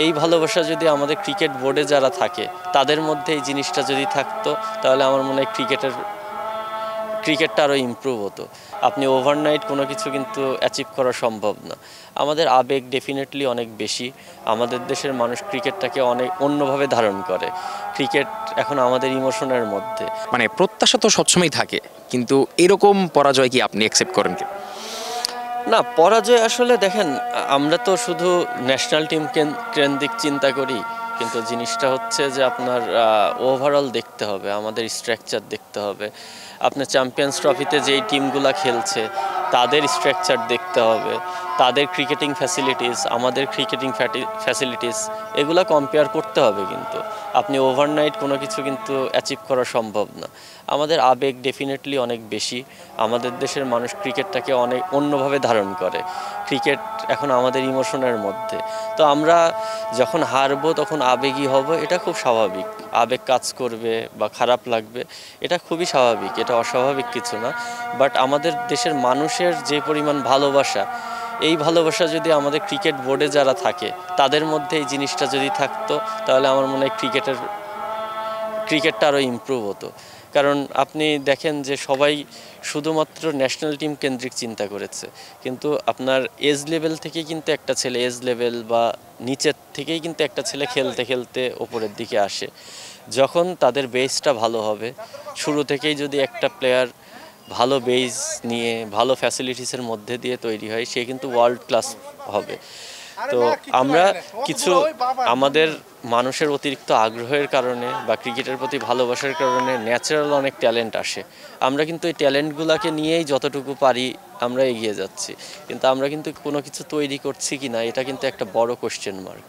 এই ভালোবাসা যদি আমাদের ক্রিকেট বোর্ডে যারা থাকে তাদের মধ্যে এই জিনিসটা যদি থাকতো, তাহলে আমার মনে হয় ক্রিকেটটা আরও ইমপ্রুভ হতো। আপনি ওভারনাইট কোনো কিছু কিন্তু অ্যাচিভ করা সম্ভব না। আমাদের আবেগ ডেফিনেটলি অনেক বেশি। আমাদের দেশের মানুষ ক্রিকেটটাকে অনেক অন্যভাবে ধারণ করে। ক্রিকেট এখন আমাদের ইমোশনের মধ্যে। মানে প্রত্যাশা তো সবসময় থাকে, কিন্তু এরকম পরাজয় কি আপনি অ্যাকসেপ্ট করেন কি? না, পরাজয় আসলে দেখেন, আমরা তো শুধু ন্যাশনাল টিম কেন্দ্রিক চিন্তা করি, কিন্তু জিনিসটা হচ্ছে যে আপনার ওভারঅল দেখতে হবে, আমাদের স্ট্রাকচার দেখতে হবে। আপনার চ্যাম্পিয়ন্স ট্রফিতে যেই টিমগুলো খেলছে তাদের স্ট্রাকচার দেখতে হবে, তাদের ক্রিকেটিং ফ্যাসিলিটিস, আমাদের ক্রিকেটিং ফ্যাসিলিটিস, এগুলো কম্পেয়ার করতে হবে। কিন্তু আপনি ওভারনাইট কোনো কিছু কিন্তু অ্যাচিভ করা সম্ভব না। আমাদের আবেগ ডেফিনেটলি অনেক বেশি। আমাদের দেশের মানুষ ক্রিকেটটাকে অনেক অন্যভাবে ধারণ করে। ক্রিকেট এখন আমাদের ইমোশনের মধ্যে। তো আমরা যখন হারবো তখন আবেগী হব, এটা খুব স্বাভাবিক। আবেগ কাজ করবে বা খারাপ লাগবে, এটা খুবই স্বাভাবিক, এটা অস্বাভাবিক কিছু না। বাট আমাদের দেশের মানুষের যে পরিমাণ ভালোবাসা, এই ভালোবাসা যদি আমাদের ক্রিকেট বোর্ডে যারা থাকে তাদের মধ্যে এই জিনিসটা যদি থাকতো, তাহলে আমার মনে হয় ক্রিকেটটা আরও ইমপ্রুভ হতো। কারণ আপনি দেখেন যে সবাই শুধুমাত্র ন্যাশনাল টিম কেন্দ্রিক চিন্তা করেছে, কিন্তু আপনার এজ লেভেল থেকেই কিন্তু একটা ছেলে, এজ লেভেল বা নিচের থেকেই কিন্তু একটা ছেলে খেলতে খেলতে ওপরের দিকে আসে। যখন তাদের বেসটা ভালো হবে, শুরু থেকেই যদি একটা প্লেয়ার ভালো বেস নিয়ে ভালো ফ্যাসিলিটিসের মধ্যে দিয়ে তৈরি হয়, সে কিন্তু ওয়ার্ল্ড ক্লাস হবে। তো আমরা কিছু আমাদের মানুষের অতিরিক্ত আগ্রহের কারণে বা ক্রিকেটের প্রতি ভালোবাসার কারণে ন্যাচারাল অনেক ট্যালেন্ট আসে। আমরা কিন্তু এই ট্যালেন্টগুলোকে নিয়েই যতটুকু পারি আমরা এগিয়ে যাচ্ছি, কিন্তু আমরা কিন্তু কোনো কিছু তৈরি করছি কি না, এটা কিন্তু একটা বড় কোশ্চেন মার্ক।